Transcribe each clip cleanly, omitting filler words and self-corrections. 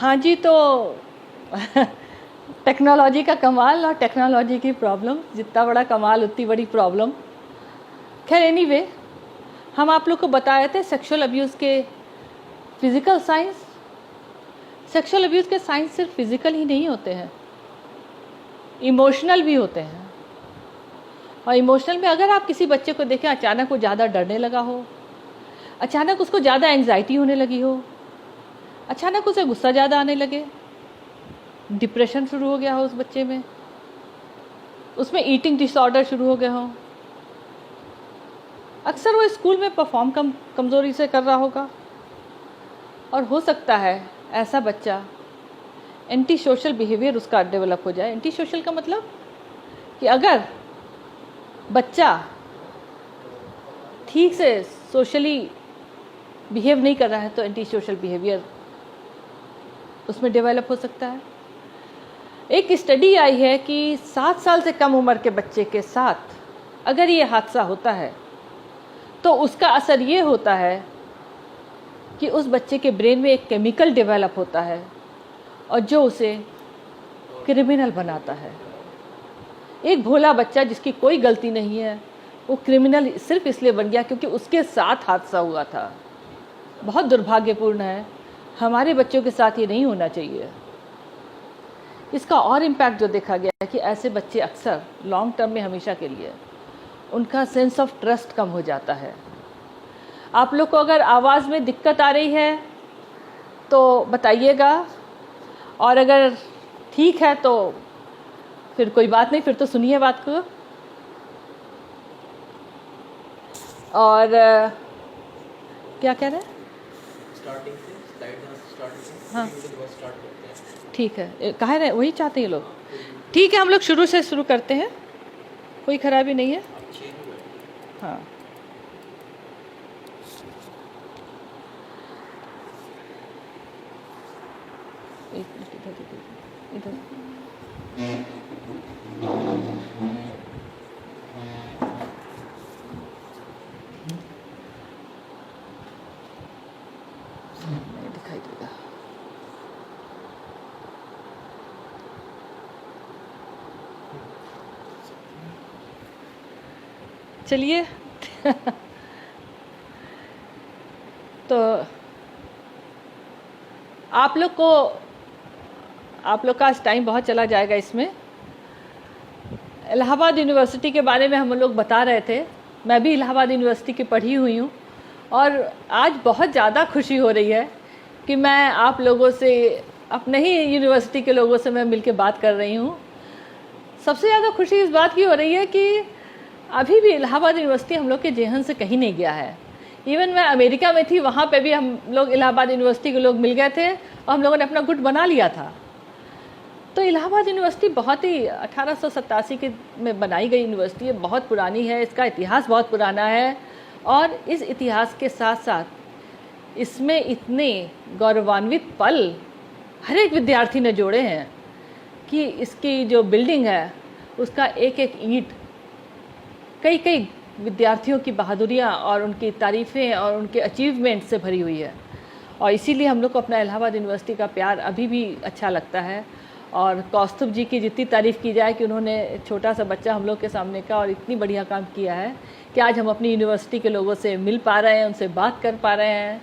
हाँ जी, तो टेक्नोलॉजी का कमाल और टेक्नोलॉजी की प्रॉब्लम, जितना बड़ा कमाल उतनी बड़ी प्रॉब्लम। खैर एनीवे, हम आप लोग को बताए थे सेक्सुअल अब्यूज़ के फिज़िकल साइंस। सेक्सुअल अब्यूज़ के साइंस सिर्फ फिज़िकल ही नहीं होते हैं, इमोशनल भी होते हैं। और इमोशनल में अगर आप किसी बच्चे को देखें, अचानक वो ज़्यादा डरने लगा हो, अचानक उसको ज़्यादा एंग्जाइटी होने लगी हो, अचानक उसे गुस्सा ज़्यादा आने लगे, डिप्रेशन शुरू हो गया हो उस बच्चे में, उसमें ईटिंग डिसऑर्डर शुरू हो गया हो, अक्सर वो स्कूल में परफॉर्म कमज़ोरी से कर रहा होगा, और हो सकता है ऐसा बच्चा एंटी सोशल बिहेवियर उसका डेवलप हो जाए। एंटी सोशल का मतलब कि अगर बच्चा ठीक से सोशली बिहेव नहीं कर रहा है तो एंटी सोशल बिहेवियर उसमें डेवलप हो सकता है। एक स्टडी आई है कि 7 साल से कम उम्र के बच्चे के साथ अगर ये हादसा होता है तो उसका असर ये होता है कि उस बच्चे के ब्रेन में एक केमिकल डेवलप होता है और जो उसे क्रिमिनल बनाता है। एक भोला बच्चा जिसकी कोई गलती नहीं है, वो क्रिमिनल सिर्फ इसलिए बन गया क्योंकि उसके साथ हादसा हुआ था। बहुत दुर्भाग्यपूर्ण है, हमारे बच्चों के साथ ये नहीं होना चाहिए। इसका और इम्पैक्ट जो देखा गया है कि ऐसे बच्चे अक्सर लॉन्ग टर्म में हमेशा के लिए उनका सेंस ऑफ ट्रस्ट कम हो जाता है। आप लोग को अगर आवाज़ में दिक्कत आ रही है तो बताइएगा, और अगर ठीक है तो फिर कोई बात नहीं, फिर तो सुनिए बात को। और क्या कह रहे हैं? स्टार्टिंग से स्लाइड स्टार्टिंग से हाँ स्टार्ट करते हैं। ठीक है, कह रहे वही चाहते हैं लोग। ठीक है, हम लोग शुरू से शुरू करते हैं, कोई खराबी नहीं है। हाँ, एक मिनट इधर इधर नहीं दिखाई देगा। चलिए तो आप लोग का टाइम बहुत चला जाएगा इसमें। इलाहाबाद यूनिवर्सिटी के बारे में हम लोग बता रहे थे। मैं भी इलाहाबाद यूनिवर्सिटी की पढ़ी हुई हूँ और आज बहुत ज़्यादा खुशी हो रही है कि मैं आप लोगों से, अपने ही यूनिवर्सिटी के लोगों से मैं मिलकर बात कर रही हूँ। सबसे ज़्यादा खुशी इस बात की हो रही है कि अभी भी इलाहाबाद यूनिवर्सिटी हम लोग के जेहन से कहीं नहीं गया है। इवन मैं अमेरिका में थी, वहाँ पे भी हम लोग इलाहाबाद यूनिवर्सिटी के लोग मिल गए थे और हम लोगों ने अपना गुट बना लिया था। तो इलाहाबाद यूनिवर्सिटी बहुत ही 1887 के में बनाई गई यूनिवर्सिटी है, बहुत पुरानी है, इसका इतिहास बहुत पुराना है। और इस इतिहास के साथ साथ इसमें इतने गौरवान्वित पल हर एक विद्यार्थी ने जोड़े हैं कि इसकी जो बिल्डिंग है उसका एक एक ईंट कई कई विद्यार्थियों की बहादुरियाँ और उनकी तारीफ़ें और उनके अचीवमेंट से भरी हुई है। और इसीलिए हम लोग को अपना इलाहाबाद यूनिवर्सिटी का प्यार अभी भी अच्छा लगता है। और कौस्तुभ जी की जितनी तारीफ़ की जाए कि उन्होंने छोटा सा बच्चा हम लोग के सामने का और इतनी बढ़िया काम किया है कि आज हम अपनी यूनिवर्सिटी के लोगों से मिल पा रहे हैं, उनसे बात कर पा रहे हैं।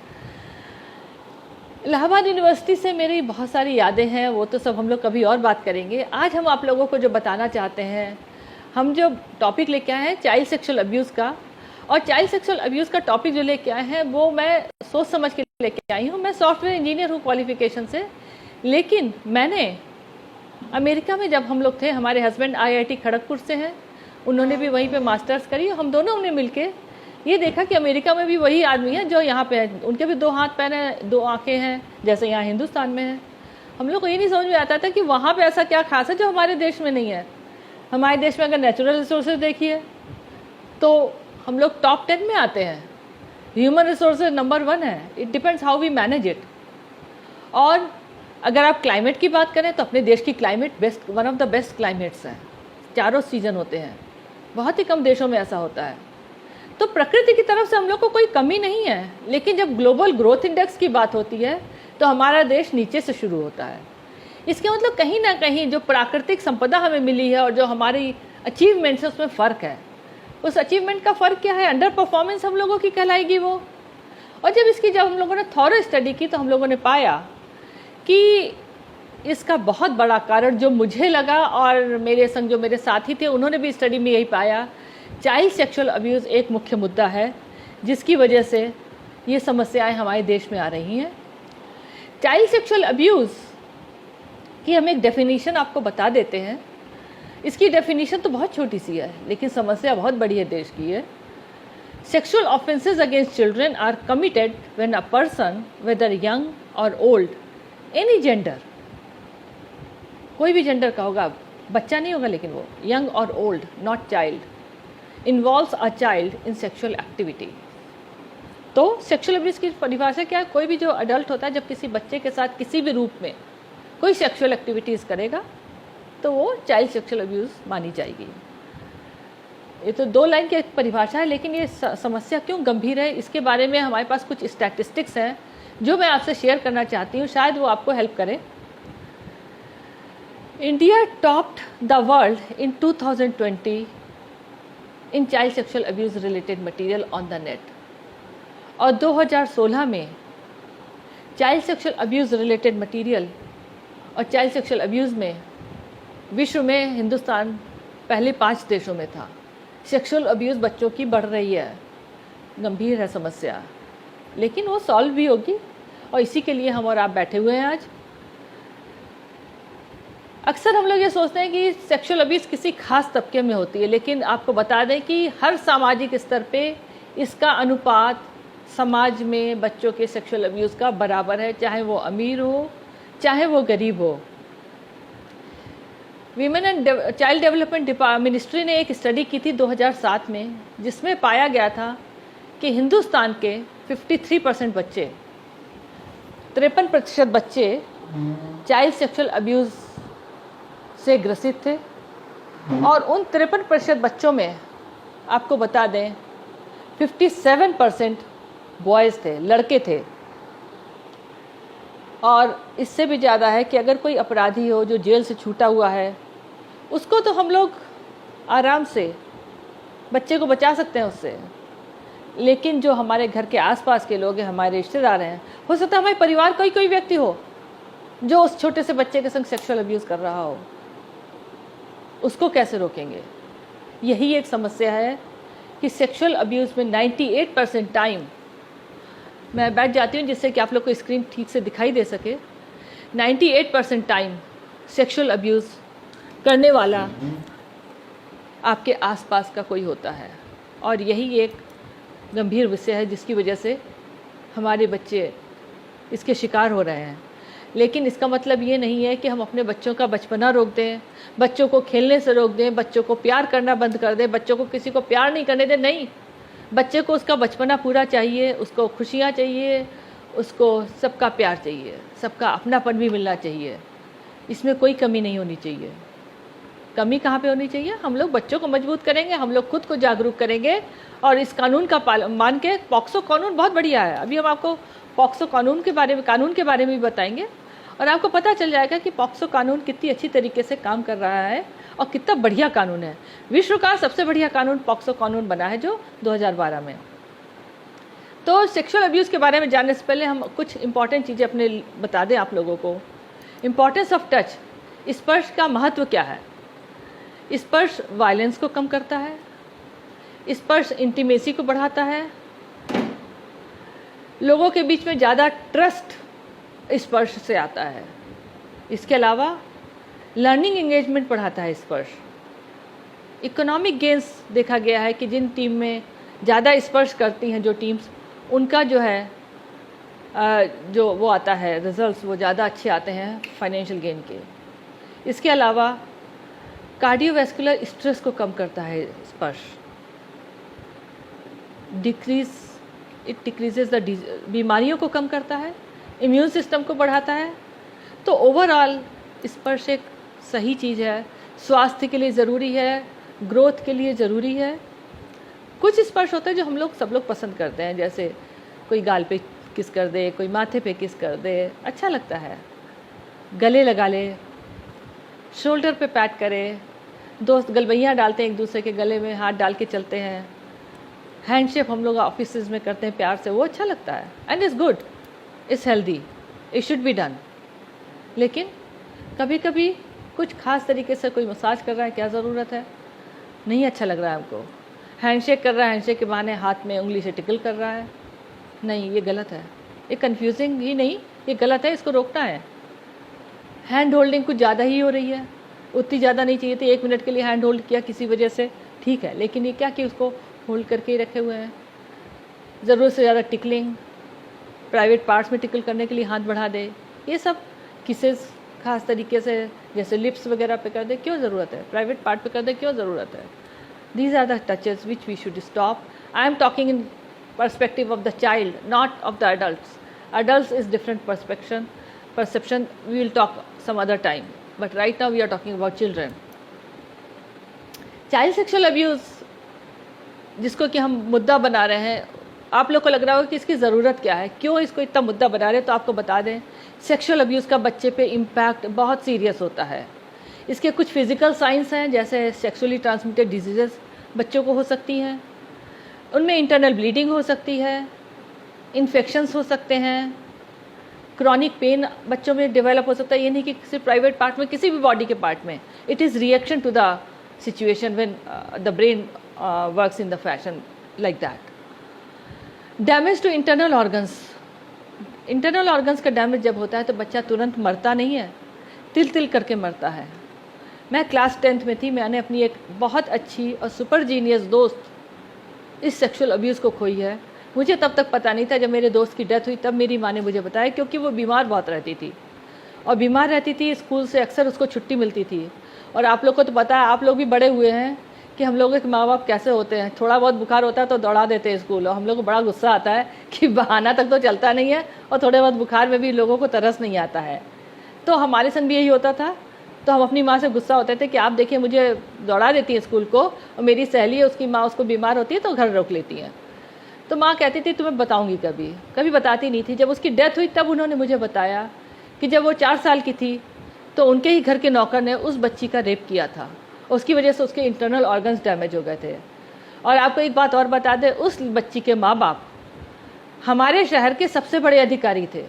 इलाहाबाद यूनिवर्सिटी से मेरी बहुत सारी यादें हैं, वो तो सब हम लोग कभी और बात करेंगे। आज हम आप लोगों को जो बताना चाहते हैं, हम जो टॉपिक लेके आए हैं चाइल्ड सेक्सुअल अब्यूज़ का, और चाइल्ड सेक्सुअल अब्यूज़ का टॉपिक जो लेके आए हैं वो मैं सोच समझ के लेके आई हूँ। मैं सॉफ्टवेयर इंजीनियर हूँ क्वालिफिकेशन से, लेकिन मैंने अमेरिका में जब हम लोग थे, हमारे हस्बैंड IIT खड़गपुर से हैं, उन्होंने भी वहीं पे मास्टर्स करी। हम दोनों ने मिलके ये देखा कि अमेरिका में भी वही आदमी है जो यहाँ पे है, उनके भी 2 हाथ पैर हैं, 2 आँखें हैं, जैसे यहाँ हिंदुस्तान में है। हम लोग को ये नहीं समझ में आता था कि वहाँ पे ऐसा क्या खास है जो हमारे देश में नहीं है। हमारे देश में अगर नेचुरल रिसोर्सेज देखिए तो हम लोग टॉप 10 में आते हैं, ह्यूमन रिसोर्सेज नंबर 1 है। It depends how we manage it. और अगर आप क्लाइमेट की बात करें तो अपने देश की climate best, one of the best climates हैं, चारों सीजन होते हैं, बहुत ही कम देशों में ऐसा होता है। तो प्रकृति की तरफ से हम लोग को कोई कमी नहीं है। लेकिन जब ग्लोबल ग्रोथ इंडेक्स की बात होती है तो हमारा देश नीचे से शुरू होता है। इसके मतलब कहीं ना कहीं जो प्राकृतिक संपदा हमें मिली है और जो हमारी अचीवमेंट्स है उसमें फ़र्क है। उस अचीवमेंट का फ़र्क क्या है? अंडर परफॉर्मेंस हम लोगों की कहलाएगी वो। और जब हम लोगों ने थॉरो स्टडी की तो हम लोगों ने पाया कि इसका बहुत बड़ा कारण जो मुझे लगा और मेरे संग जो मेरे साथी थे उन्होंने भी स्टडी में यही पाया, चाइल्ड सेक्सुअल अब्यूज़ एक मुख्य मुद्दा है जिसकी वजह से ये समस्याएं हमारे देश में आ रही हैं। चाइल्ड सेक्सुअल अब्यूज़ की हम एक डेफिनेशन आपको बता देते हैं। इसकी डेफिनेशन तो बहुत छोटी सी है लेकिन समस्या बहुत बड़ी है देश की है। Sexual offences against children are committed when a person whether young or old, any gender, कोई भी जेंडर का होगा, बच्चा नहीं होगा लेकिन वो young or old, not child, involves a child in sexual activity. तो सेक्सुअल अब्यूज़ की परिभाषा क्या है? कोई भी जो अडल्ट होता है जब किसी बच्चे के साथ किसी भी रूप में कोई सेक्सुअल एक्टिविटीज़ करेगा तो वो चाइल्ड सेक्सुअल अब्यूज़ मानी जाएगी। ये तो 2 लाइन की परिभाषा है, लेकिन ये समस्या क्यों गंभीर है इसके बारे में हमारे पास कुछ स्टैटिस्टिक्स हैं जो मैं आपसे शेयर करना चाहती हूँ, शायद वो आपको हेल्प करें। India topped the world in 2020 in child sexual abuse related material on the net, और 2016 में child sexual abuse related material और चाइल्ड सेक्सुअल अब्यूज़ में विश्व में हिंदुस्तान पहले 5 देशों में था। सेक्सुअल अब्यूज़ बच्चों की बढ़ रही है, गंभीर है समस्या, लेकिन वो सॉल्व भी होगी और इसी के लिए हम और आप बैठे हुए हैं आज। अक्सर हम लोग ये सोचते हैं कि सेक्सुअल अब्यूज़ किसी खास तबके में होती है, लेकिन आपको बता दें कि हर सामाजिक स्तर पे इसका अनुपात समाज में बच्चों के सेक्सुअल अब्यूज़ का बराबर है, चाहे वो अमीर हो चाहे वो गरीब हो। Women and child development ministry ने एक स्टडी की थी 2007 में, जिसमें पाया गया था कि हिंदुस्तान के 53% बच्चे, 53% बच्चे चाइल्ड सेक्सुअल अब्यूज़ से ग्रसित थे, और उन 53% बच्चों में आपको बता दें 57% बॉयज़ थे, लड़के थे। और इससे भी ज़्यादा है कि अगर कोई अपराधी हो जो जेल से छूटा हुआ है, उसको तो हम लोग आराम से बच्चे को बचा सकते हैं उससे, लेकिन जो हमारे घर के आसपास के लोग हैं, हमारे रिश्तेदार हैं, हो सकता है हमारे परिवार का ही कोई व्यक्ति हो जो उस छोटे से बच्चे के संग सेक्सुअल अब्यूज़ कर रहा हो, उसको कैसे रोकेंगे? यही एक समस्या है कि सेक्सुअल अब्यूज़ में 98% टाइम, मैं बैठ जाती हूँ जिससे कि आप लोग को स्क्रीन ठीक से दिखाई दे सके, 98% टाइम सेक्सुअल अब्यूज़ करने वाला आपके आसपास का कोई होता है। और यही एक गंभीर विषय है जिसकी वजह से हमारे बच्चे इसके शिकार हो रहे हैं। लेकिन इसका मतलब ये नहीं है कि हम अपने बच्चों का बचपना रोक दें, बच्चों को खेलने से रोक दें, बच्चों को प्यार करना बंद कर दें, बच्चों को किसी को प्यार नहीं करने दें। नहीं, बच्चे को उसका बचपना पूरा चाहिए, उसको खुशियाँ चाहिए, उसको सबका प्यार चाहिए, सबका अपनापन भी मिलना चाहिए। इसमें कोई कमी नहीं होनी चाहिए। कमी कहाँ पे होनी चाहिए? हम लोग बच्चों को मजबूत करेंगे, हम लोग खुद को जागरूक करेंगे और इस कानून का पालन मान के। पॉक्सो कानून बहुत बढ़िया है, अभी हम आपको पॉक्सो कानून के बारे में भी बताएंगे और आपको पता चल जाएगा कि पॉक्सो कानून कितनी अच्छी तरीके से काम कर रहा है और कितना बढ़िया कानून है। विश्व का सबसे बढ़िया कानून पॉक्सो कानून बना है जो 2012 में। तो सेक्सुअल अब्यूज़ के बारे में जानने से पहले हम कुछ इंपॉर्टेंट चीज़ें अपने बता दें आप लोगों को। इम्पॉर्टेंस ऑफ टच, स्पर्श का महत्व क्या है? स्पर्श वायलेंस को कम करता है, स्पर्श इंटीमेसी को बढ़ाता है, लोगों के बीच में ज़्यादा ट्रस्ट स्पर्श से आता है। इसके अलावा लर्निंग एंगेजमेंट बढ़ाता है स्पर्श। इकोनॉमिक गेंस देखा गया है कि जिन टीम में ज़्यादा स्पर्श करती हैं जो टीम्स, उनका जो है जो वो आता है रिजल्ट्स वो ज़्यादा अच्छे आते हैं फाइनेंशियल गेन के। इसके अलावा कार्डियोवैस्कुलर स्ट्रेस को कम करता है स्पर्श। इट डिक्रीजेज द बीमारियों को कम करता है, इम्यून सिस्टम को बढ़ाता है। तो ओवरऑल स्पर्श एक सही चीज़ है, स्वास्थ्य के लिए ज़रूरी है, ग्रोथ के लिए ज़रूरी है। कुछ स्पर्श होता है जो हम लोग सब लोग पसंद करते हैं, जैसे कोई गाल पे किस कर दे, कोई माथे पे किस कर दे, अच्छा लगता है। गले लगा ले, शोल्डर पे पैट करे, दोस्त गलबैयाँ डालते हैं एक दूसरे के गले में, हाथ डाल के चलते हैं, हैंडशेक हम लोग ऑफिस में करते हैं प्यार से, वो अच्छा लगता है and is good, is healthy, it should be done. लेकिन कभी कभी कुछ खास तरीके से कोई मसाज कर रहा है, क्या ज़रूरत है, नहीं अच्छा लग रहा है हमको। हैंडशेक कर रहा है, हैंडशेक के बहाने हाथ में उंगली से टिकल कर रहा है, नहीं ये गलत है, ये कन्फ्यूजिंग ही नहीं, ये गलत है, इसको रोकना है। हैंड होल्डिंग कुछ ज़्यादा ही हो रही है, उतनी ज़्यादा नहीं चाहिए थी। 1 मिनट के लिए हैंड होल्ड किया किसी वजह से, ठीक है, लेकिन ये क्या कि उसको होल्ड करके ही रखे हुए हैं। ज़रूरत से ज़्यादा टिकलिंग, प्राइवेट पार्ट्स में टिकल करने के लिए हाथ बढ़ा दे, ये सब किसेस खास तरीके से जैसे लिप्स वगैरह पे कर दे, क्यों ज़रूरत है, प्राइवेट पार्ट पे कर दे, क्यों ज़रूरत है। These are the touches which we should stop. I am talking in perspective of the child, not of the adults. Adults is different perception we will talk some other time, but right now we are talking about children. Child sexual abuse जिसको कि हम मुद्दा बना रहे हैं, आप लोग को लग रहा होगा कि इसकी ज़रूरत क्या है, क्यों इसको इतना मुद्दा बना रहे हैं, तो आपको बता दें, सेक्सुअल अब्यूज़ का बच्चे पे इम्पैक्ट बहुत सीरियस होता है। इसके कुछ फिजिकल साइंस हैं, जैसे सेक्सुअली ट्रांसमिटेड डिजीज़ बच्चों को हो सकती हैं, उनमें इंटरनल ब्लीडिंग हो सकती है, इन्फेक्शंस हो सकते हैं, क्रॉनिक पेन बच्चों में डेवलप हो सकता है। ये नहीं कि सिर्फ प्राइवेट पार्ट में, किसी भी बॉडी के पार्ट में, it is reaction to the situation when the brain works in the fashion like that. Damage to internal organs, internal organs का डैमेज जब होता है तो बच्चा तुरंत मरता नहीं है, तिल तिल करके मरता है। मैं क्लास 10th में थी, मैंने अपनी एक बहुत अच्छी और सुपर जीनियस दोस्त इस सेक्सुअल अब्यूज़ को खोई है। मुझे तब तक पता नहीं था, जब मेरे दोस्त की डेथ हुई तब मेरी माँ ने मुझे बताया, क्योंकि वो बीमार बहुत रहती थी और बीमार रहती थी, स्कूल से अक्सर उसको छुट्टी मिलती थी। और आप लोग को तो पता है, आप लोग भी बड़े हुए हैं कि हम लोगों के माँ बाप कैसे होते हैं, थोड़ा बहुत बुखार होता है तो दौड़ा देते हैं स्कूल, और हम लोग को बड़ा गुस्सा आता है कि बहाना तक तो चलता नहीं है और थोड़े बहुत बुखार में भी लोगों को तरस नहीं आता है। तो हमारे संग भी यही होता था, तो हम अपनी माँ से गुस्सा होते थे कि आप देखिए मुझे दौड़ा देती है स्कूल को, और मेरी सहेली है उसकी माँ उसको बीमार होती है तो घर रोक लेती हैं। तो माँ कहती थी तुम्हें बताऊंगी, कभी कभी बताती नहीं थी। जब उसकी डेथ हुई तब उन्होंने मुझे बताया कि जब वो 4 साल की थी तो उनके ही घर के नौकर ने उस बच्ची का रेप किया था, उसकी वजह से उसके इंटरनल ऑर्गन्स डैमेज हो गए थे। और आपको एक बात और बता दें, उस बच्ची के माँ बाप हमारे शहर के सबसे बड़े अधिकारी थे,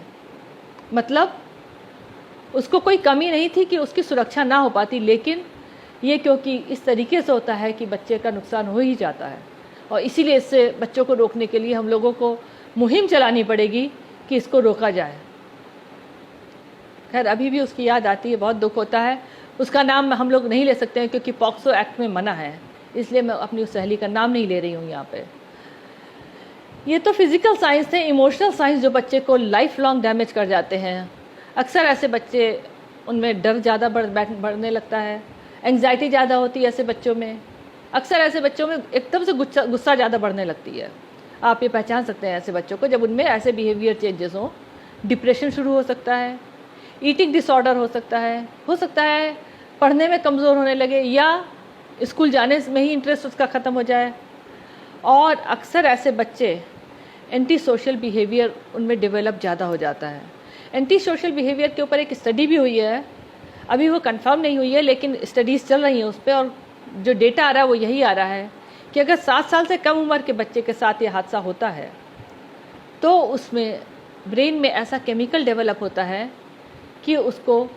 मतलब उसको कोई कमी नहीं थी कि उसकी सुरक्षा ना हो पाती। लेकिन ये क्योंकि इस तरीके से होता है कि बच्चे का नुकसान हो ही जाता है, और इसीलिए इससे बच्चों को रोकने के लिए हम लोगों को मुहिम चलानी पड़ेगी कि इसको रोका जाए। खैर अभी भी उसकी याद आती है, बहुत दुख होता है। उसका नाम हम लोग नहीं ले सकते हैं क्योंकि पॉक्सो एक्ट में मना है, इसलिए मैं अपनी उस सहेली का नाम नहीं ले रही हूँ यहाँ पे। ये तो फिजिकल साइंस थे। इमोशनल साइंस जो बच्चे को लाइफ लॉन्ग डैमेज कर जाते हैं। अक्सर ऐसे बच्चे, उनमें डर ज़्यादा बढ़ने लगता है, एंग्जाइटी ज़्यादा होती है ऐसे बच्चों में। अक्सर ऐसे बच्चों में एकदम से गुस्सा ज़्यादा बढ़ने लगती है। आप ये पहचान सकते हैं ऐसे बच्चों को जब उनमें ऐसे बिहेवियर चेंजेस हों। डिप्रेशन शुरू हो सकता है, ईटिंग डिसऑर्डर हो सकता है पढ़ने में कमज़ोर होने लगे, या स्कूल जाने में ही इंटरेस्ट उसका ख़त्म हो जाए। और अक्सर ऐसे बच्चे एंटी सोशल बिहेवियर उनमें डेवलप ज़्यादा हो जाता है। एंटी सोशल बिहेवियर के ऊपर एक स्टडी भी हुई है, अभी वो कंफर्म नहीं हुई है लेकिन स्टडीज़ चल रही हैं उस पर, और जो डेटा आ रहा है वो यही आ रहा है कि अगर 7 साल से कम उम्र के बच्चे के साथ ये हादसा होता है तो उसमें ब्रेन में ऐसा केमिकल डेवलप होता है कि उसको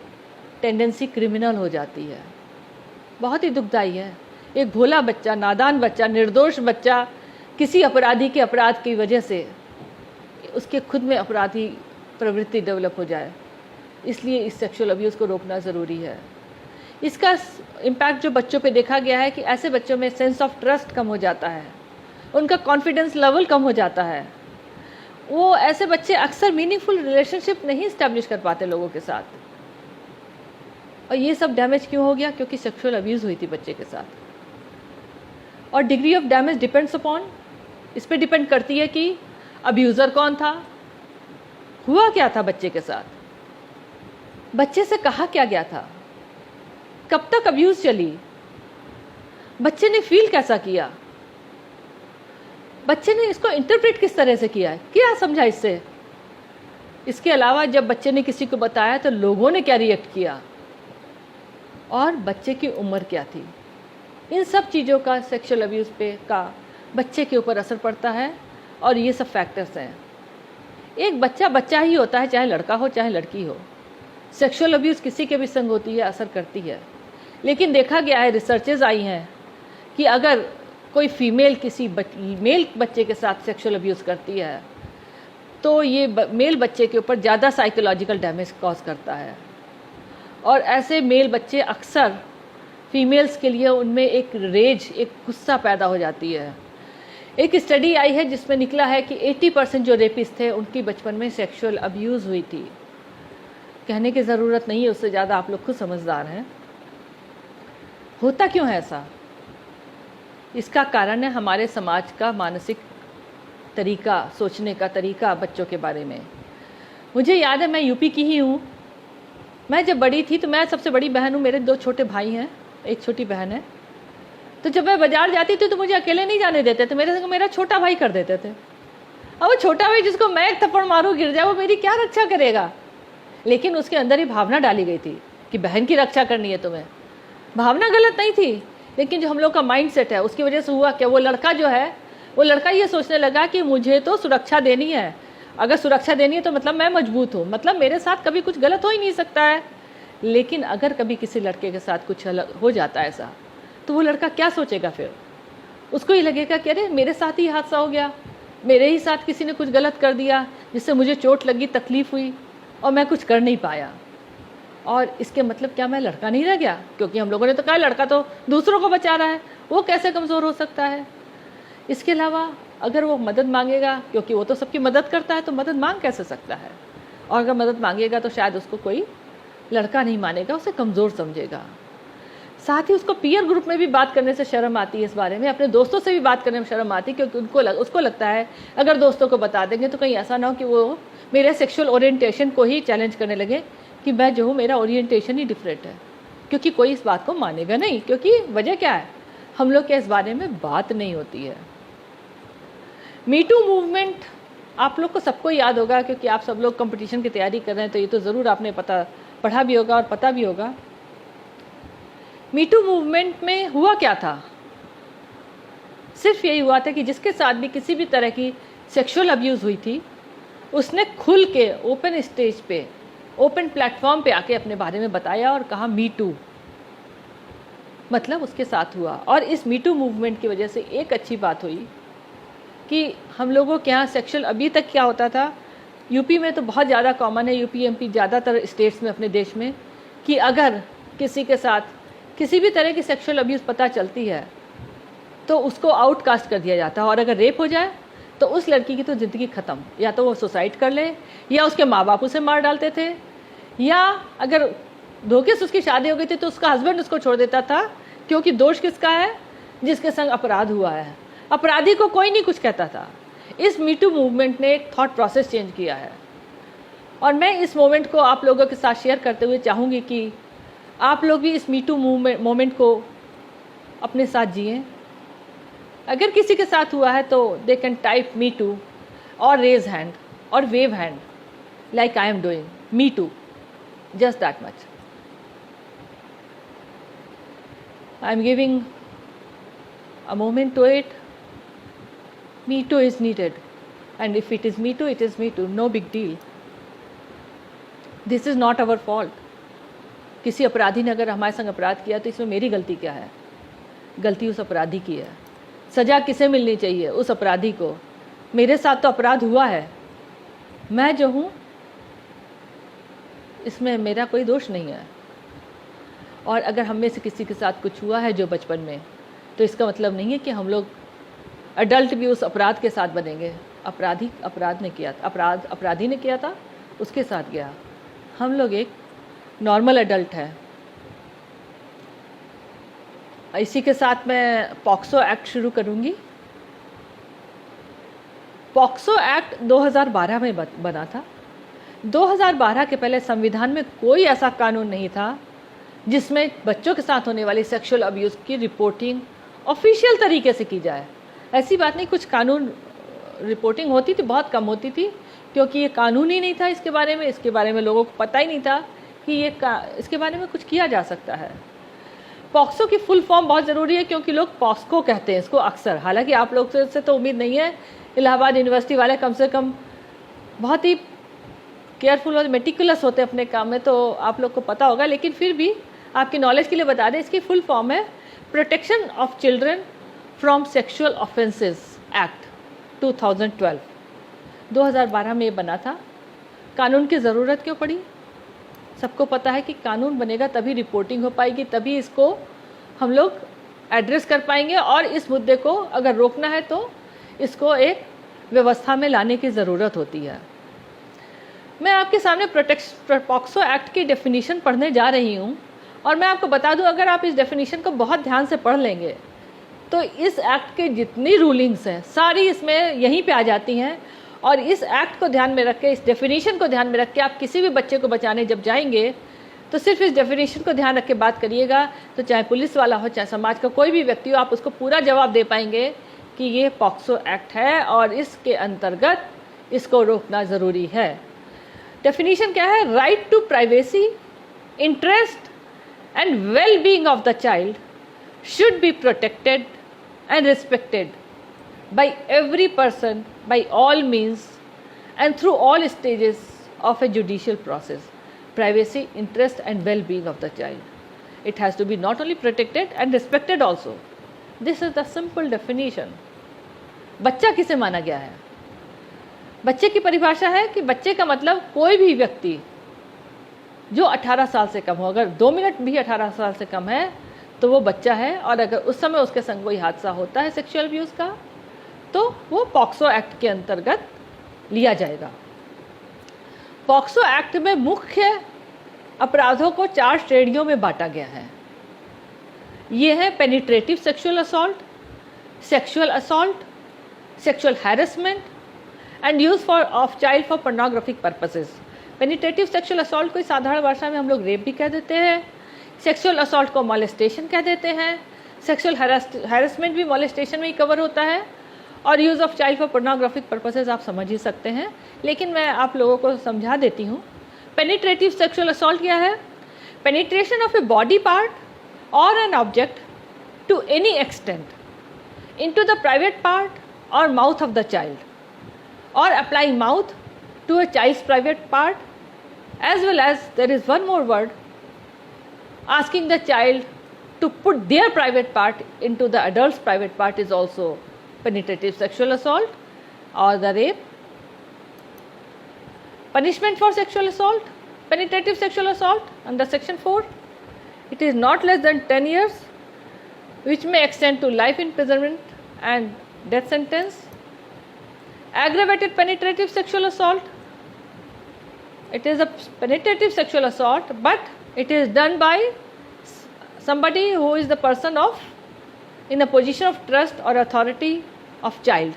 टेंडेंसी क्रिमिनल हो जाती है। बहुत ही दुखदाई है। एक भोला बच्चा, नादान बच्चा, निर्दोष बच्चा किसी अपराधी के अपराध की वजह से उसके खुद में अपराधी प्रवृत्ति डेवलप हो जाए, इसलिए इस सेक्सुअल अब्यूज़ को रोकना ज़रूरी है। इसका इम्पैक्ट जो बच्चों पे देखा गया है कि ऐसे बच्चों में सेंस ऑफ ट्रस्ट कम हो जाता है, उनका कॉन्फिडेंस लेवल कम हो जाता है। वो ऐसे बच्चे अक्सर मीनिंगफुल रिलेशनशिप नहीं इस्टेब्लिश कर पाते लोगों के साथ। और ये सब डैमेज क्यों हो गया? क्योंकि सेक्सुअल अब्यूज़ हुई थी बच्चे के साथ। और degree of damage depends upon, इस पर डिपेंड करती है कि अब्यूज़र कौन था, हुआ क्या था बच्चे के साथ, बच्चे से कहा क्या गया था, कब तक अब्यूज़ चली, बच्चे ने फील कैसा किया, बच्चे ने इसको इंटरप्रेट किस तरह से किया है, क्या समझा इससे, इसके अलावा जब बच्चे ने किसी को बताया तो लोगों ने क्या रिएक्ट किया, और बच्चे की उम्र क्या थी, इन सब चीज़ों का सेक्सुअल अब्यूज़ पे का बच्चे के ऊपर असर पड़ता है। और ये सब फैक्टर्स हैं। एक बच्चा बच्चा ही होता है, चाहे लड़का हो चाहे लड़की हो। सेक्सुअल अब्यूज़ किसी के भी संग होती है, असर करती है। लेकिन देखा गया है, रिसर्चेज आई हैं कि अगर कोई फीमेल किसी मेल बच्चे के साथ सेक्सुअल अब्यूज़ करती है तो ये मेल बच्चे के ऊपर ज़्यादा साइकोलॉजिकल डैमेज कॉज करता है। और ऐसे मेल बच्चे अक्सर फीमेल्स के लिए उनमें एक रेज, एक गुस्सा पैदा हो जाती है। एक स्टडी आई है जिसमें निकला है कि 80% जो रेपिस्ट थे उनकी बचपन में सेक्सुअल अब्यूज़ हुई थी। कहने की ज़रूरत नहीं है, उससे ज़्यादा आप लोग खुद समझदार हैं। होता क्यों है ऐसा? इसका कारण है हमारे समाज का मानसिक तरीका, सोचने का तरीका बच्चों के बारे में। मुझे याद है, मैं यूपी की ही हूँ। मैं जब बड़ी थी तो मैं सबसे बड़ी बहन हूँ, मेरे 2 छोटे भाई हैं, एक छोटी बहन है। तो जब मैं बाजार जाती थी तो मुझे अकेले नहीं जाने देते थे, मेरा छोटा भाई कर देते थे। अब वो छोटा भाई जिसको मैं एक थप्पड़ मारूँ गिर जाए, वो मेरी क्या रक्षा करेगा? लेकिन उसके अंदर ही भावना डाली गई थी कि बहन की रक्षा करनी है तुम्हें। भावना गलत नहीं थी, लेकिन जो हम लोग का माइंड सेट है उसकी वजह से हुआ क्या, वो लड़का जो है वो लड़का ये सोचने लगा कि मुझे तो सुरक्षा देनी है। अगर सुरक्षा देनी है तो मतलब मैं मजबूत हूँ, मतलब मेरे साथ कभी कुछ गलत हो ही नहीं सकता है। लेकिन अगर कभी किसी लड़के के साथ कुछ हो जाता है ऐसा, तो वो लड़का क्या सोचेगा? फिर उसको ये लगेगा कि अरे मेरे साथ ही हादसा हो गया, मेरे ही साथ किसी ने कुछ गलत कर दिया जिससे मुझे चोट लगी, तकलीफ़ हुई और मैं कुछ कर नहीं पाया। और इसके मतलब क्या मैं लड़का नहीं रह गया? क्योंकि हम लोगों ने तो कहा लड़का तो दूसरों को बचा रहा है, वो कैसे कमज़ोर हो सकता है? इसके अलावा अगर वो मदद मांगेगा, क्योंकि वो तो सबकी मदद करता है, तो मदद मांग कैसे सकता है? और अगर मदद मांगेगा तो शायद उसको कोई लड़का नहीं मानेगा, उसे कमज़ोर समझेगा। साथ ही उसको पीयर ग्रुप में भी बात करने से शर्म आती है, इस बारे में अपने दोस्तों से भी बात करने में शर्म आती है, क्योंकि उसको लगता है अगर दोस्तों को बता देंगे तो कहीं ऐसा ना हो कि वो मेरे सेक्सुअल ओरिएंटेशन को ही चैलेंज करने लगे कि मैं जो हूँ मेरा ओरिएंटेशन ही डिफरेंट है, क्योंकि कोई इस बात को मानेगा नहीं। क्योंकि वजह क्या है, हम लोग के इस बारे में बात नहीं होती है। मी टू मूवमेंट आप लोग को सबको याद होगा, क्योंकि आप सब लोग कंपटीशन की तैयारी कर रहे हैं, तो ये तो ज़रूर आपने पढ़ा भी होगा और पता भी होगा। मी टू मूवमेंट में हुआ क्या था? सिर्फ यही हुआ था कि जिसके साथ भी किसी भी तरह की सेक्सुअल अब्यूज़ हुई थी, उसने खुल के ओपन स्टेज पे, ओपन प्लेटफॉर्म पे आके अपने बारे में बताया और कहा मी टू, मतलब उसके साथ हुआ। और इस मी टू मूवमेंट की वजह से एक अच्छी बात हुई कि हम लोगों के यहाँ सेक्सुअल, अभी तक क्या होता था, यूपी में तो बहुत ज़्यादा कॉमन है, यूपी एमपी ज़्यादातर स्टेट्स में अपने देश में, कि अगर किसी के साथ किसी भी तरह की सेक्सुअल अब्यूज़ पता चलती है तो उसको आउटकास्ट कर दिया जाता है। और अगर रेप हो जाए तो उस लड़की की तो ज़िंदगी ख़त्म, या तो वो सुसाइड कर ले, या उसके माँ बाप उसे मार डालते थे, या अगर धोखे से उसकी शादी हो गई थी तो उसका हस्बैंड उसको छोड़ देता था। क्योंकि दोष किसका है? जिसके संग अपराध हुआ है। अपराधी को कोई नहीं कुछ कहता था। इस मी टू मूवमेंट ने एक थॉट प्रोसेस चेंज किया है, और मैं इस मोमेंट को आप लोगों के साथ शेयर करते हुए चाहूँगी कि आप लोग भी इस मी टू मोमेंट को अपने साथ जिएं। अगर किसी के साथ हुआ है तो they can type me too or raise hand और wave hand like I am doing me too, just that much. I am giving a moment to it. Me too is needed, and if it is me too, it is me too. No big deal. This is not our fault. किसी अपराधी ने अगर हमारे संग अपराध किया तो इसमें मेरी गलती क्या है? गलती उस अपराधी की है। सज़ा किसे मिलनी चाहिए? उस अपराधी को। मेरे साथ तो अपराध हुआ है, मैं जो हूँ इसमें मेरा कोई दोष नहीं है। और अगर हम में से किसी के साथ कुछ हुआ है जो बचपन में, तो इसका मतलब नहीं है कि हम लोग अडल्ट भी उस अपराध के साथ बनेंगे। अपराधी ने किया था, उसके साथ गया। हम लोग एक नॉर्मल अडल्ट है। इसी के साथ मैं पॉक्सो एक्ट शुरू करूँगी। पॉक्सो एक्ट 2012 में बना था। 2012 के पहले संविधान में कोई ऐसा कानून नहीं था जिसमें बच्चों के साथ होने वाली सेक्सुअल अब्यूज़ की रिपोर्टिंग ऑफिशियल तरीके से की जाए। ऐसी बात नहीं, कुछ कानून रिपोर्टिंग होती थी, बहुत कम होती थी, क्योंकि ये कानून ही नहीं था इसके बारे में लोगों को पता ही नहीं था कि इसके बारे में कुछ किया जा सकता है। पॉक्सो की फुल फॉर्म बहुत ज़रूरी है, क्योंकि लोग पॉस्को कहते हैं इसको अक्सर। हालांकि आप लोग से तो उम्मीद नहीं है, इलाहाबाद यूनिवर्सिटी वाले कम से कम बहुत ही केयरफुल और मेटिकुलस होते हैं अपने काम में, तो आप लोग को पता होगा, लेकिन फिर भी आपकी नॉलेज के लिए बता दें, इसकी फुल फॉर्म है protection of children from sexual offences act 2012। 2012 में ये बना था। कानून की ज़रूरत क्यों पड़ी? सबको पता है कि कानून बनेगा तभी रिपोर्टिंग हो पाएगी, तभी इसको हम लोग एड्रेस कर पाएंगे, और इस मुद्दे को अगर रोकना है तो इसको एक व्यवस्था में लाने की ज़रूरत होती है। मैं आपके सामने पॉक्सो एक्ट की डेफिनीशन पढ़ने जा रही हूँ, और मैं आपको बता दूँ, अगर आप इस डेफिनीशन को बहुत ध्यान से पढ़ लेंगे तो इस एक्ट के जितनी रूलिंग्स हैं सारी इसमें यहीं पे आ जाती हैं। और इस एक्ट को ध्यान में रख के, इस डेफिनीशन को ध्यान में रख के आप किसी भी बच्चे को बचाने जब जाएंगे तो सिर्फ इस डेफिनेशन को ध्यान रख के बात करिएगा, तो चाहे पुलिस वाला हो, चाहे समाज का कोई भी व्यक्ति हो, आप उसको पूरा जवाब दे पाएंगे कि ये पॉक्सो एक्ट है और इसके अंतर्गत इसको रोकना ज़रूरी है। डेफिनेशन क्या है? Right to privacy, interest and well being of the child should be protected and respected by every person, by all means and through all stages of a judicial process. Privacy, interest and well-being of the child. It has to be not only protected and respected also. This is the simple definition. बच्चा किसे माना गया है? बच्चे की परिभाषा है कि बच्चे का मतलब कोई भी व्यक्ति जो 18 साल से कम हो, अगर 2 मिनट भी 18 साल से कम है तो वो बच्चा है, और अगर उस समय उसके संग कोई हादसा होता है सेक्सुअल अब्यूज़ का तो वो पॉक्सो एक्ट के अंतर्गत लिया जाएगा। पॉक्सो एक्ट में मुख्य अपराधों को 4 श्रेणियों में बांटा गया है। ये है penetrative sexual assault, sexual harassment and use of child for pornographic purposes. Penetrative sexual assault को साधारण भाषा में हम लोग रेप भी कह देते हैं, सेक्सुअल असॉल्ट को मॉलेस्टेशन कह देते हैं, सेक्सुअल हैरेसमेंट भी मॉलेस्टेशन में ही कवर होता है, और use of child for pornographic purposes आप समझ ही सकते हैं, लेकिन मैं आप लोगों को समझा देती हूँ। पेनिट्रेटिव सेक्सुअल असॉल्ट क्या है? Penetration of a body part or an object to any extent into the private part or mouth of the child, or applying mouth to a child's private part, as well as there is one more word, asking the child to put their private part into the adult's private part is also penetrative sexual assault or the rape. Punishment for sexual assault, penetrative sexual assault under section 4, it is not less than 10 years, which may extend to life imprisonment and death sentence. Aggravated penetrative sexual assault, it is a penetrative sexual assault, but it is done by somebody who is the person of in a position of trust or authority of child,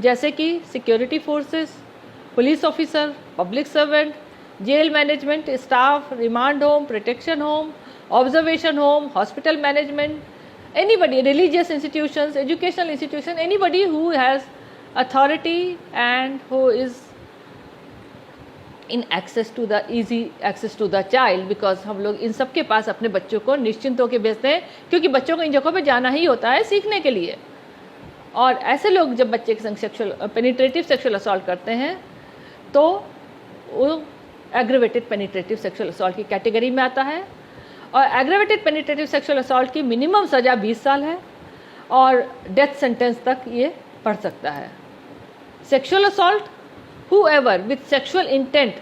जैसे कि security forces, police officer, public servant, jail management staff, remand home, protection home, observation home, hospital management, anybody, religious institutions, educational institution, anybody who has authority and who is in access to the easy access to the child, because हम लोग इन सब के पास अपने बच्चों को निश्चिंत होकर भेजते हैं, क्योंकि बच्चों को इन जगहों पे जाना ही होता है सीखने के लिए। और ऐसे लोग जब बच्चे के संग सेक्सुअल पेनिट्रेटिव सेक्सुअल असॉल्ट करते हैं तो वो एग्रेवेटेड पेनिट्रेटिव सेक्सुअल असॉल्ट की कैटेगरी में आता है, और एग्रेवेटेड पेनिट्रेटिव सेक्सुअल असॉल्ट की मिनिमम सज़ा 20 साल है और डेथ सेंटेंस तक ये पड़ सकता है। Sexual assault, whoever with sexual intent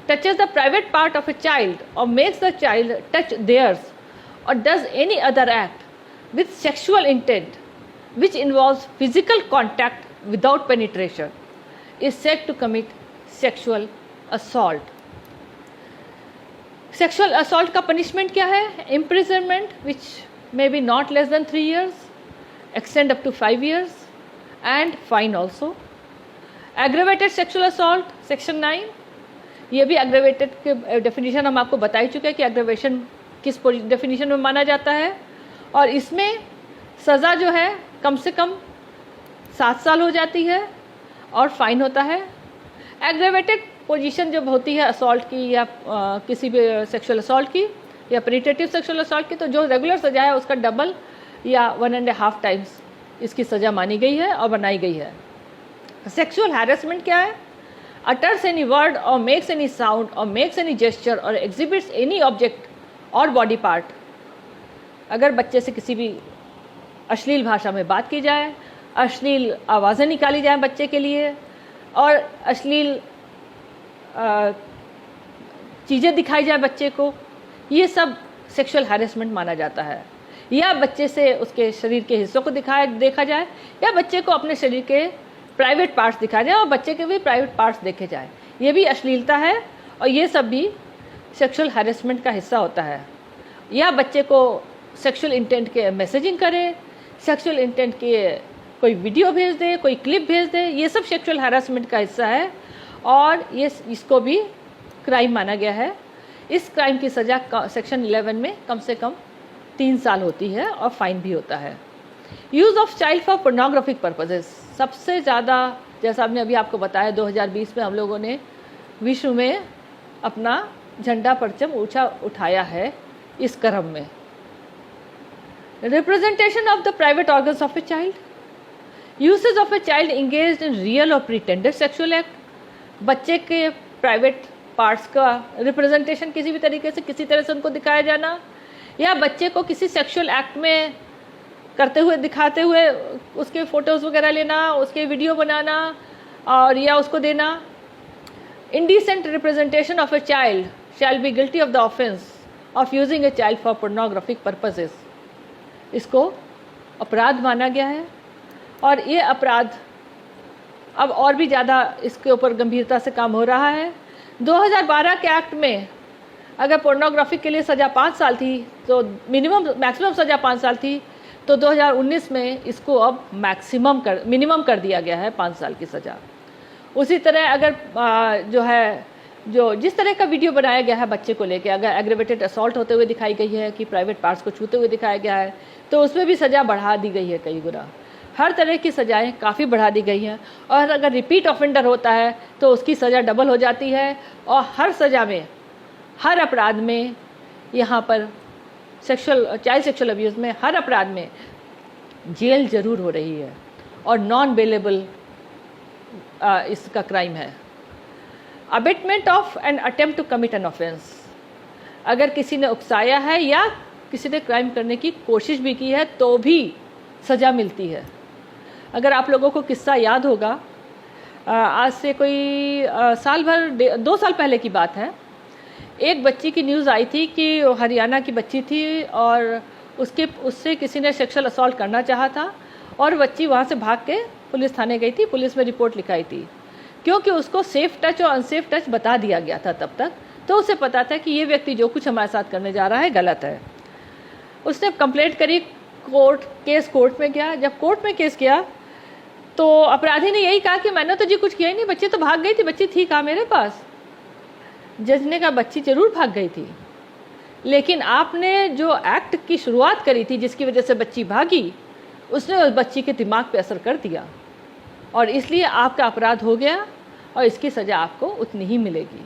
touches the private part of a child or makes the child touch theirs or does any other act with sexual intent which involves physical contact without penetration is said to commit sexual assault. Sexual assault का punishment क्या है? Imprisonment which may be not less than 3 years, extend up to 5 years, and fine also. Aggravated sexual assault section 9, ये भी aggravated के definition हम आपको बता ही चुके हैं कि एग्रेवेशन किस डेफिनेशन में माना जाता है, और इसमें सज़ा जो है कम से कम 7 साल हो जाती है और फाइन होता है। एग्रेवेटेड पोजीशन जब होती है असॉल्ट की या किसी भी सेक्सुअल असॉल्ट की या पेनिट्रेटिव सेक्सुअल असॉल्ट की, तो जो रेगुलर सजा है उसका डबल या 1.5 टाइम्स इसकी सज़ा मानी गई है और बनाई गई है। सेक्सुअल हैरेसमेंट क्या है? अटर्स एनी वर्ड और मेक्स एनी साउंड और मेक्स एनी जेस्चर और एग्जिबिट्स एनी ऑब्जेक्ट और बॉडी पार्ट। अगर बच्चे से किसी भी अश्लील भाषा में बात की जाए, अश्लील आवाज़ें निकाली जाएं बच्चे के लिए और अश्लील चीज़ें दिखाई जाए बच्चे को, ये सब सेक्सुअल हैरेसमेंट माना जाता है। या बच्चे से उसके शरीर के हिस्सों को देखा जाए या बच्चे को अपने शरीर के प्राइवेट पार्ट्स दिखाए जाए और बच्चे के भी प्राइवेट पार्ट्स देखे जाए, ये भी अश्लीलता है और ये सब भी सेक्सुअल हैरेसमेंट का हिस्सा होता है। या बच्चे को सेक्सुअल इंटेंट के मैसेजिंग करे, सेक्सुअल इंटेंट के कोई वीडियो भेज दे, कोई क्लिप भेज दे, ये सब सेक्सुअल हैरेसमेंट का हिस्सा है और ये इसको भी क्राइम माना गया है। इस क्राइम की सज़ा सेक्शन 11 में कम से कम 3 साल होती है और फाइन भी होता है। Use of child for pornographic purposes, सबसे ज़्यादा जैसा हमने अभी आपको बताया 2020 में हम लोगों ने विश्व में अपना झंडा परचम ऊंचा उठाया है इस क्रम में। Representation of the private organs of a child, usage of a child engaged in real और प्रिटेंडेड सेक्सुअल एक्ट, बच्चे के प्राइवेट पार्ट्स का रिप्रेजेंटेशन किसी भी तरीके से किसी तरह से उनको दिखाया जाना या बच्चे को किसी सेक्सुअल एक्ट में करते हुए दिखाते हुए उसके फ़ोटोज़ वगैरह लेना, उसके वीडियो बनाना और या उसको देना। Indecent representation of a child shall be guilty of the offence of using a child for pornographic purposes, इसको अपराध माना गया है और ये अपराध अब और भी ज़्यादा इसके ऊपर गंभीरता से काम हो रहा है। 2012 के एक्ट में अगर पोर्नोग्राफी के लिए सज़ा 5 साल थी तो मैक्सिमम सज़ा 5 साल थी, तो 2019 में इसको अब मिनिमम कर दिया गया है 5 साल की सज़ा। उसी तरह अगर जो जिस तरह का वीडियो बनाया गया है बच्चे को लेके, अगर एग्रेवेटेड असॉल्ट होते हुए दिखाई गई है कि प्राइवेट पार्ट्स को छूते हुए दिखाया गया है, तो उसमें भी सज़ा बढ़ा दी गई है कई गुना। हर तरह की सज़ाएं काफ़ी बढ़ा दी गई हैं और अगर रिपीट ऑफेंडर होता है तो उसकी सज़ा डबल हो जाती है और हर सज़ा में, हर अपराध में, यहाँ पर चाइल्ड सेक्सुअल अब्यूज़ में हर अपराध में जेल ज़रूर हो रही है और नॉन बेलेबल इसका क्राइम है। Abetment of an attempt to commit an offence, अगर किसी ने उकसाया है या किसी ने क्राइम करने की कोशिश भी की है तो भी सज़ा मिलती है। अगर आप लोगों को किस्सा याद होगा, आज से कोई 2 साल पहले की बात है, एक बच्ची की न्यूज़ आई थी कि हरियाणा की बच्ची थी और उससे किसी ने सेक्सुअल असॉल्ट करना चाहा था और बच्ची वहाँ से भाग के पुलिस थाने गई थी, पुलिस में रिपोर्ट लिखाई थी क्योंकि उसको सेफ टच और अनसेफ टच बता दिया गया था तब तक, तो उसे पता था कि ये व्यक्ति जो कुछ हमारे साथ करने जा रहा है गलत है। उसने कंप्लेंट करी, कोर्ट में गया। जब कोर्ट में केस किया तो अपराधी ने यही कहा कि मैंने तो जी कुछ किया ही नहीं, बच्ची तो भाग गई थी, बच्ची थी कहाँ मेरे पास। जज ने कहा बच्ची जरूर भाग गई थी, लेकिन आपने जो एक्ट की शुरुआत करी थी जिसकी वजह से बच्ची भागी, उसने उस बच्ची के दिमाग पे असर कर दिया और इसलिए आपका अपराध हो गया और इसकी सज़ा आपको उतनी ही मिलेगी।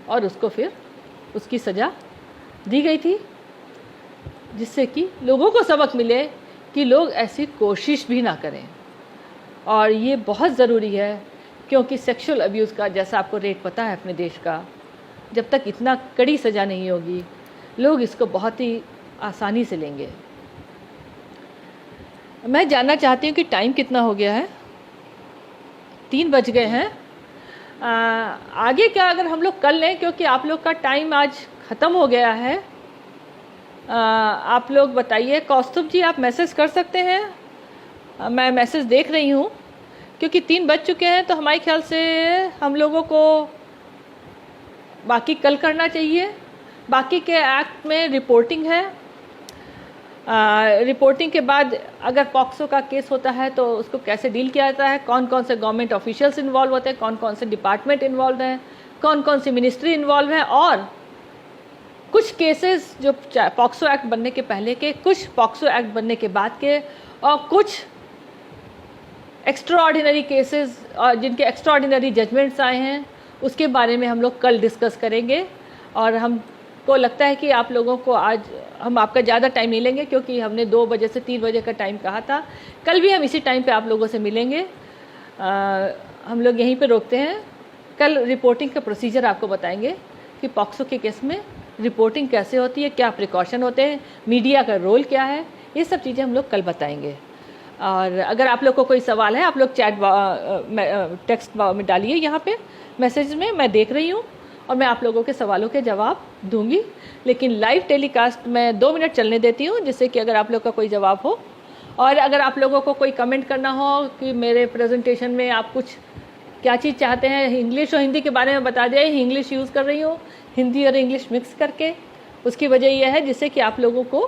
और उसको फिर उसकी सज़ा दी गई थी जिससे कि लोगों को सबक मिले कि लोग ऐसी कोशिश भी ना करें। और ये बहुत ज़रूरी है क्योंकि सेक्सुअल अब्यूज़ का जैसा आपको रेट पता है अपने देश का, जब तक इतना कड़ी सज़ा नहीं होगी लोग इसको बहुत ही आसानी से लेंगे। मैं जानना चाहती हूँ कि टाइम कितना हो गया है, 3 बज गए हैं। आगे क्या अगर हम लोग कर लें, क्योंकि आप लोग का टाइम आज ख़त्म हो गया है। आप लोग बताइए। कौस्तुभ जी आप मैसेज कर सकते हैं, मैं मैसेज देख रही हूँ क्योंकि 3 बज चुके हैं, तो हमारे ख्याल से हम लोगों को बाकी कल करना चाहिए। बाकी के एक्ट में रिपोर्टिंग है, रिपोर्टिंग के बाद अगर पॉक्सो का केस होता है तो उसको कैसे डील किया जाता है, कौन कौन से गवर्नमेंट ऑफिशियल्स इन्वॉल्व होते हैं, कौन कौन से डिपार्टमेंट इन्वॉल्व हैं, कौन कौन सी मिनिस्ट्री इन्वॉल्व है, और कुछ केसेस जो पॉक्सो एक्ट बनने के पहले के, कुछ पॉक्सो एक्ट बनने के बाद के, और कुछ एक्स्ट्रा ऑर्डिनरी केसेस और जिनके एक्स्ट्रा ऑर्डिनरी जजमेंट्स आए हैं, उसके बारे में हम लोग कल डिस्कस करेंगे। और हमको लगता है कि आप लोगों को आज हम आपका ज़्यादा टाइम नहीं लेंगे, क्योंकि हमने 2 बजे से 3 बजे का टाइम कहा था। कल भी हम इसी टाइम पे आप लोगों से मिलेंगे। हम लोग यहीं पे रोकते हैं। कल रिपोर्टिंग का प्रोसीजर आपको बताएंगे कि पॉक्सो के केस में रिपोर्टिंग कैसे होती है, क्या प्रिकॉशन होते हैं, मीडिया का रोल क्या है, ये सब चीज़ें हम लोग कल बताएंगे। और अगर आप लोग को कोई सवाल है, आप लोग टेक्स्ट में डालिए, यहाँ पे मैसेज में मैं देख रही हूँ और मैं आप लोगों के सवालों के जवाब दूंगी। लेकिन लाइव टेलीकास्ट मैं 2 मिनट चलने देती हूँ, जिससे कि अगर आप लोग का कोई जवाब हो, और अगर आप लोगों को कोई कमेंट करना हो कि मेरे प्रेजेंटेशन में आप कुछ क्या चीज़ चाहते हैं, इंग्लिश और हिंदी के बारे में बता दिया। इंग्लिश यूज़ कर रही हूँ, हिंदी और इंग्लिश मिक्स करके। उसकी वजह यह है जिससे कि आप लोगों को,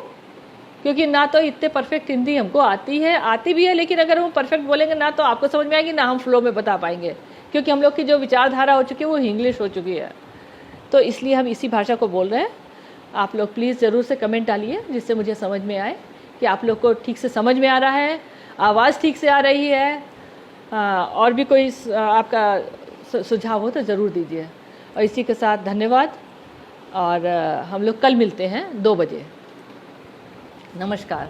क्योंकि ना तो इतने परफेक्ट हिंदी हमको आती भी है, लेकिन अगर हम परफेक्ट बोलेंगे ना तो आपको समझ में आएगी, ना हम फ्लो में बता पाएंगे, क्योंकि हम लोग की जो विचारधारा हो चुकी है वो इंग्लिश हो चुकी है। तो इसलिए हम इसी भाषा को बोल रहे हैं। आप लोग प्लीज़ ज़रूर से कमेंट डालिए, जिससे मुझे समझ में आए कि आप लोग को ठीक से समझ में आ रहा है, आवाज़ ठीक से आ रही है। और भी कोई आपका सुझाव हो तो ज़रूर दीजिए। और इसी के साथ धन्यवाद, और हम लोग कल मिलते हैं 2 बजे। नमस्कार।